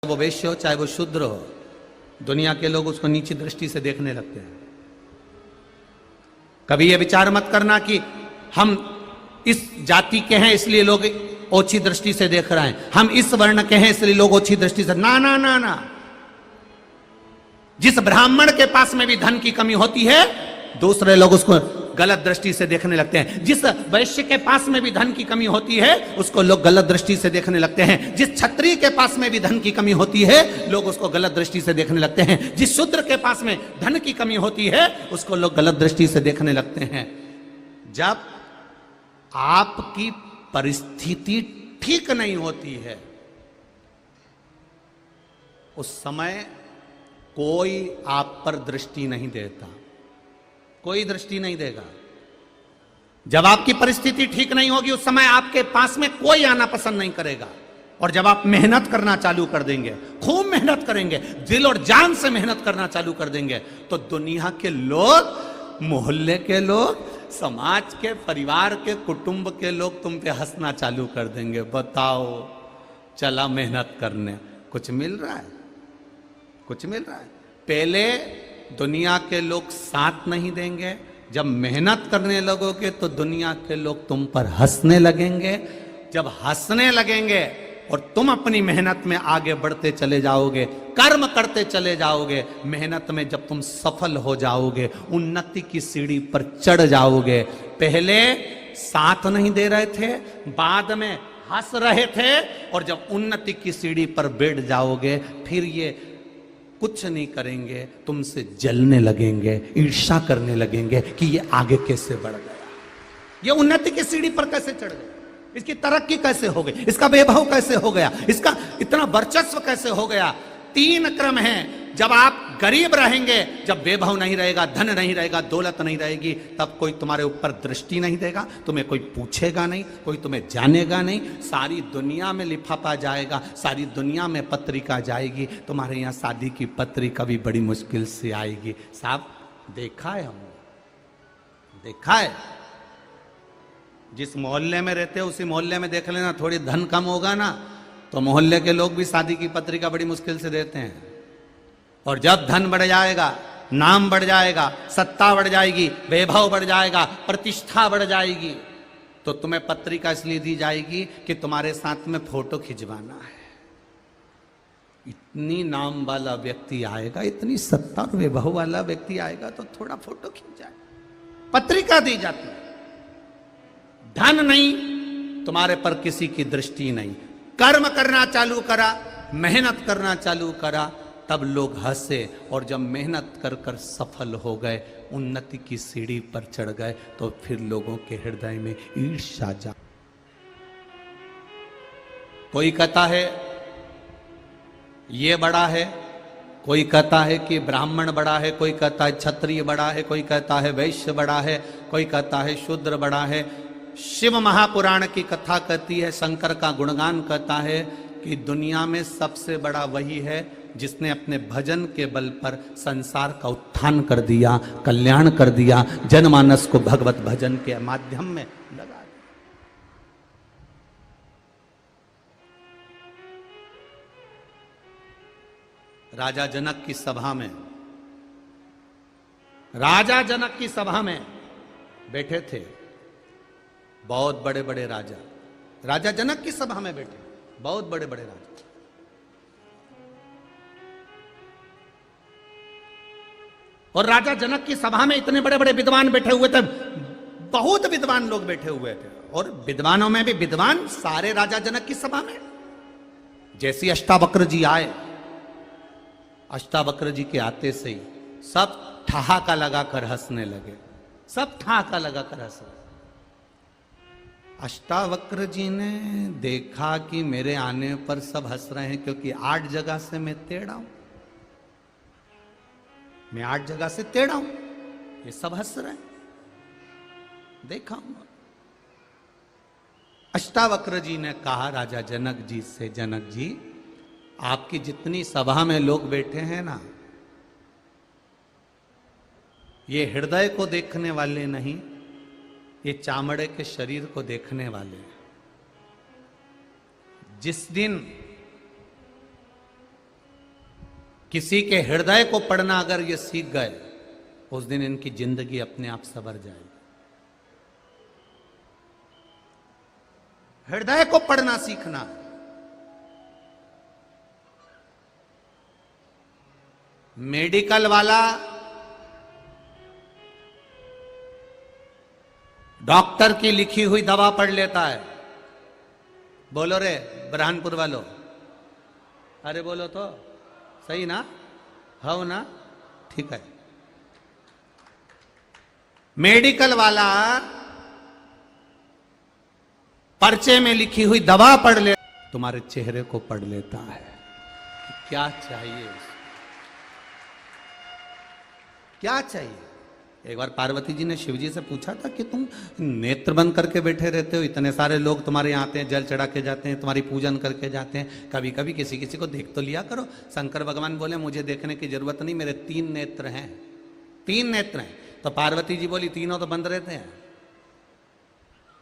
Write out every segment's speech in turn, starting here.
वो वैश्य हो चाहे वो शूद्र हो, दुनिया के लोग उसको नीची दृष्टि से देखने लगते हैं। कभी ये विचार मत करना कि हम इस जाति के हैं इसलिए लोग ओछी दृष्टि से देख रहे हैं, हम इस वर्ण के हैं इसलिए लोग ओछी दृष्टि से, ना ना ना ना। जिस ब्राह्मण के पास में भी धन की कमी होती है दूसरे लोग उसको गलत दृष्टि से देखने लगते हैं। जिस वैश्य के पास में भी धन की कमी होती है उसको लोग गलत दृष्टि से देखने लगते हैं। जिस क्षत्रिय के पास में भी धन की कमी होती है लोग उसको गलत दृष्टि से देखने लगते हैं। जिस शूद्र के पास में धन की कमी होती है उसको लोग गलत दृष्टि से देखने लगते हैं। जब आपकी परिस्थिति ठीक नहीं होती है उस समय कोई आप पर दृष्टि नहीं देता, कोई दृष्टि नहीं देगा। जब आपकी परिस्थिति ठीक नहीं होगी उस समय आपके पास में कोई आना पसंद नहीं करेगा। और जब आप मेहनत करना चालू कर देंगे, खूब मेहनत करेंगे, दिल और जान से मेहनत करना चालू कर देंगे, तो दुनिया के लोग, मोहल्ले के लोग, समाज के, परिवार के, कुटुंब के लोग तुम पे हंसना चालू कर देंगे। बताओ, चला मेहनत करने, कुछ मिल रहा है? कुछ मिल रहा है? पहले दुनिया के लोग साथ नहीं देंगे, जब मेहनत करने लगोगे तो दुनिया के लोग तुम पर हंसने लगेंगे। जब हंसने लगेंगे और तुम अपनी मेहनत में आगे बढ़ते चले जाओगे, कर्म करते चले जाओगे, मेहनत में जब तुम सफल हो जाओगे, उन्नति की सीढ़ी पर चढ़ जाओगे, पहले साथ नहीं दे रहे थे, बाद में हंस रहे थे, और जब उन्नति की सीढ़ी पर बैठ जाओगे फिर ये कुछ नहीं करेंगे, तुमसे जलने लगेंगे, ईर्ष्या करने लगेंगे कि ये आगे कैसे बढ़ गया, ये उन्नति की सीढ़ी पर कैसे चढ़ गया, इसकी तरक्की कैसे हो गई, इसका वैभव कैसे हो गया, इसका इतना वर्चस्व कैसे हो गया। 3 क्रम है। जब आप गरीब रहेंगे, जब वैभव नहीं रहेगा, धन नहीं रहेगा, दौलत नहीं रहेगी, तब कोई तुम्हारे ऊपर दृष्टि नहीं देगा, तुम्हें कोई पूछेगा नहीं, कोई तुम्हें जानेगा नहीं। सारी दुनिया में लिफाफा जाएगा, सारी दुनिया में पत्रिका जाएगी, तुम्हारे यहाँ शादी की पत्रिका भी बड़ी मुश्किल से आएगी। साहब देखा है, हमने देखा है। जिस मोहल्ले में रहते हो उसी मोहल्ले में देख लेना, थोड़ी धन कम होगा ना तो मोहल्ले के लोग भी शादी की पत्रिका बड़ी मुश्किल से देते हैं। और जब धन बढ़ जाएगा, नाम बढ़ जाएगा, सत्ता बढ़ जाएगी, वैभव बढ़ जाएगा, प्रतिष्ठा बढ़ जाएगी, तो तुम्हें पत्रिका इसलिए दी जाएगी कि तुम्हारे साथ में फोटो खिंचवाना है। इतनी नाम वाला व्यक्ति आएगा, इतनी सत्ता और वैभव वाला व्यक्ति आएगा तो थोड़ा फोटो खिंच जाए, पत्रिका दी जाती है। धन नहीं, तुम्हारे पर किसी की दृष्टि नहीं। कर्म करना चालू करा, मेहनत करना चालू करा, तब लोग हंसे, और जब मेहनत कर कर सफल हो गए, उन्नति की सीढ़ी पर चढ़ गए, तो फिर लोगों के हृदय में ईर्ष्या जा। कोई कहता है ये बड़ा है, कोई कहता है कि ब्राह्मण बड़ा है, कोई कहता है क्षत्रिय बड़ा है, कोई कहता है वैश्य बड़ा है, कोई कहता है शूद्र बड़ा है। शिव महापुराण की कथा कहती है, शंकर का गुणगान कहता है कि दुनिया में सबसे बड़ा वही है जिसने अपने भजन के बल पर संसार का उत्थान कर दिया, कल्याण कर दिया, जनमानस को भगवत भजन के माध्यम में लगा दिया। राजा जनक की सभा में, राजा जनक की सभा में बैठे थे बहुत बड़े बड़े राजा। राजा जनक की सभा में बैठे बहुत बड़े बड़े राजा, और राजा जनक की सभा में इतने बड़े बड़े विद्वान बैठे हुए थे, बहुत विद्वान लोग बैठे हुए थे, और विद्वानों में भी विद्वान सारे राजा जनक की सभा में। जैसे अष्टावक्र जी आए, अष्टावक्र जी के आते से ही सब ठहाका लगाकर हंसने लगे, सब ठहाका लगाकर हंस रहे। अष्टावक्र जी ने देखा कि मेरे आने पर सब हंस रहे हैं, क्योंकि 8 जगह से मैं टेढ़ा हूं, मैं 8 जगह से टेढ़ा हूं, ये सब हंस रहे हैं, देखा हूं। अष्टावक्र जी ने कहा राजा जनक जी से, जनक जी आपकी जितनी सभा में लोग बैठे हैं ना, ये हृदय को देखने वाले नहीं, ये चामड़े के शरीर को देखने वाले हैं। जिस दिन किसी के हृदय को पढ़ना अगर ये सीख गए, उस दिन इनकी जिंदगी अपने आप संवर जाएगी। हृदय को पढ़ना सीखना। मेडिकल वाला डॉक्टर की लिखी हुई दवा पढ़ लेता है। बोलो रे बुरहानपुर वालों, अरे बोलो तो सही ना, हो ना, ठीक है। मेडिकल वाला पर्चे में लिखी हुई दवा पढ़ ले, तुम्हारे चेहरे को पढ़ लेता है। क्या चाहिए उसको, क्या चाहिए? एक बार पार्वती जी ने शिव जी से पूछा था कि तुम नेत्र बंद करके बैठे रहते हो, इतने सारे लोग तुम्हारे यहाँ आते हैं, जल चढ़ा के जाते हैं, तुम्हारी पूजन करके जाते हैं, कभी कभी किसी किसी को देख तो लिया करो। शंकर भगवान बोले मुझे देखने की जरूरत नहीं, मेरे 3 नेत्र हैं, 3 नेत्र हैं। तो पार्वती जी बोली तीनों तो बंद रहते हैं,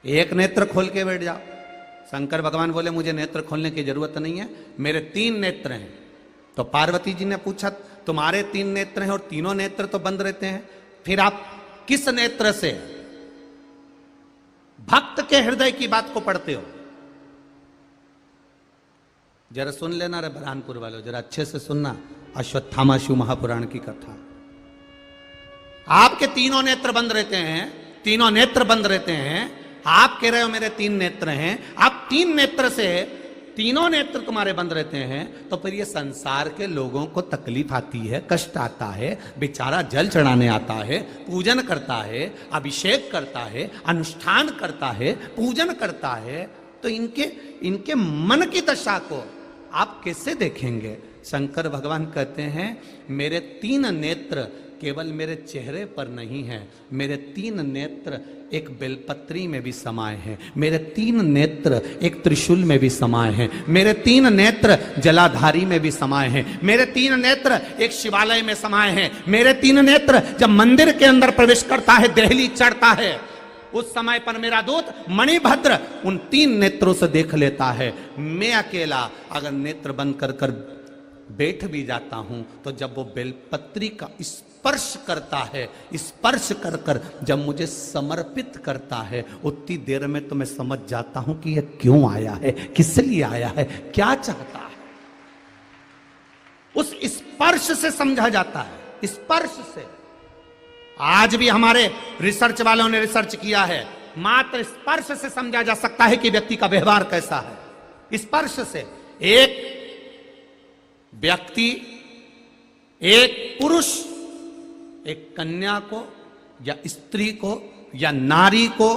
एक नेत्र खोल के बैठ जाओ। शंकर भगवान बोले मुझे नेत्र खोलने की जरूरत नहीं है, मेरे 3 नेत्र हैं। तो पार्वती जी ने पूछा तुम्हारे 3 नेत्र हैं और तीनों नेत्र तो बंद रहते हैं, फिर आप किस नेत्र से भक्त के हृदय की बात को पढ़ते हो? जरा सुन लेना रे बुरहानपुर वालों, जरा अच्छे से सुनना अश्वत्थामा शिव महापुराण की कथा। आपके तीनों नेत्र बंद रहते हैं, तीनों नेत्र बंद रहते हैं। आप कह रहे हो मेरे 3 नेत्र हैं, आप 3 नेत्र से तीनों नेत्र तुम्हारे बंद रहते हैं, तो फिर ये संसार के लोगों को तकलीफ आती है, कष्ट आता है, बेचारा जल चढ़ाने आता है, पूजन करता है, अभिषेक करता है, अनुष्ठान करता है, पूजन करता है, तो इनके मन की दशा को आप कैसे देखेंगे? शंकर भगवान कहते हैं मेरे 3 नेत्र केवल मेरे चेहरे पर नहीं है, मेरे 3 नेत्र एक बेलपत्री में भी समाये हैं, मेरे 3 नेत्र एक त्रिशूल में भी समाये हैं, मेरे 3 नेत्र जलाधारी में भी समाये हैं, मेरे 3 नेत्र एक शिवालय में समाये हैं, मेरे 3 नेत्र जब मंदिर के अंदर प्रवेश करता है, देहली चढ़ता है, उस समय पर मेरा दूत मणिभद्र उन 3 नेत्रों से देख लेता है। मैं अकेला अगर नेत्र बंद कर कर बैठ भी जाता हूं, तो जब वो बेलपत्री का स्पर्श करता है, स्पर्श कर कर जब मुझे समर्पित करता है, उतनी देर में तो मैं समझ जाता हूं कि यह क्यों आया है, किस लिए आया है, क्या चाहता है। उस स्पर्श से समझा जाता है, स्पर्श से। आज भी हमारे रिसर्च वालों ने रिसर्च किया है, मात्र स्पर्श से समझा जा सकता है कि व्यक्ति का व्यवहार कैसा है। स्पर्श से एक व्यक्ति, एक पुरुष एक कन्या को या स्त्री को या नारी को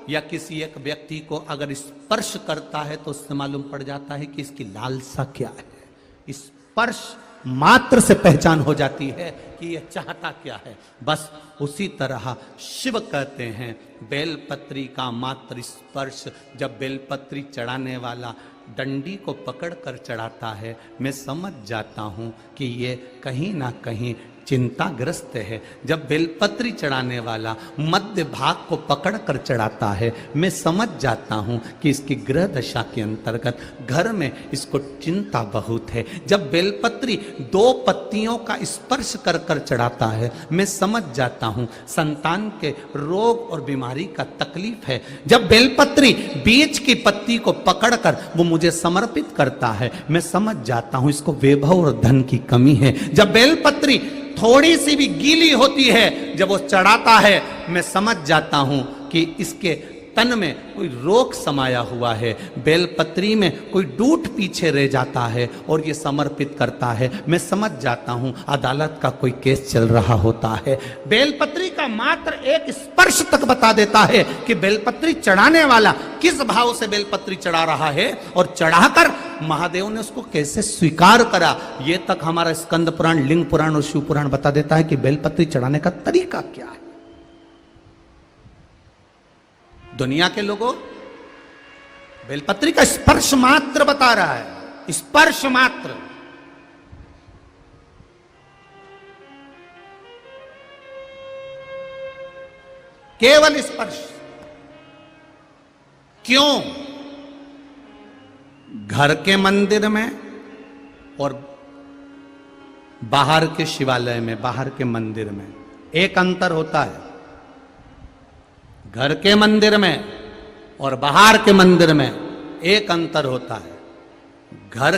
या किसी एक व्यक्ति को अगर स्पर्श करता है तो उससे मालूम पड़ जाता है कि इसकी लालसा क्या है। स्पर्श मात्र से पहचान हो जाती है कि यह चाहता क्या है। बस उसी तरह शिव कहते हैं बेलपत्री का मात्र स्पर्श, जब बेलपत्री चढ़ाने वाला डंडी को पकड़ कर चढ़ाता है, मैं समझ जाता हूं कि ये कहीं ना कहीं चिंताग्रस्त है। जब बेलपत्री चढ़ाने वाला मध्य भाग को पकड़ कर चढ़ाता है, मैं समझ जाता हूं कि इसकी ग्रह दशा के अंतर्गत घर में इसको चिंता बहुत है। जब बेलपत्री 2 पत्तियों का स्पर्श कर कर चढ़ाता है, मैं समझ जाता हूं संतान के रोग और बीमारी का तकलीफ है। जब बेलपत्री बीच की पत्ती को पकड़कर वो मुझे समर्पित करता है, मैं समझ जाता हूं इसको वैभव और धन की कमी है। जब बेलपत्री थोड़ी सी भी गीली होती है, जब वो चढ़ाता है, मैं समझ जाता हूं कि इसके तन में कोई रोग समाया हुआ है। बेलपत्री में कोई डूट पीछे रह जाता है और ये समर्पित करता है, मैं समझ जाता हूं अदालत का कोई केस चल रहा होता है। बेलपत्री का मात्र एक स्पर्श तक बता देता है कि बेलपत्री चढ़ाने वाला किस भाव से बेलपत्री चढ़ा रहा है और चढ़ाकर महादेव ने उसको कैसे स्वीकार करा। ये तक हमारा स्कंद पुराण, लिंग पुराण और शिव पुराण बता देता है कि बेलपत्री चढ़ाने का तरीका क्या है। दुनिया के लोगों बेलपत्री का स्पर्श मात्र बता रहा है, स्पर्श मात्र। केवल स्पर्श। क्यों? घर के मंदिर में और बाहर के शिवालय में, बाहर के मंदिर में एक अंतर होता है। घर के मंदिर में और बाहर के मंदिर में एक अंतर होता है। घर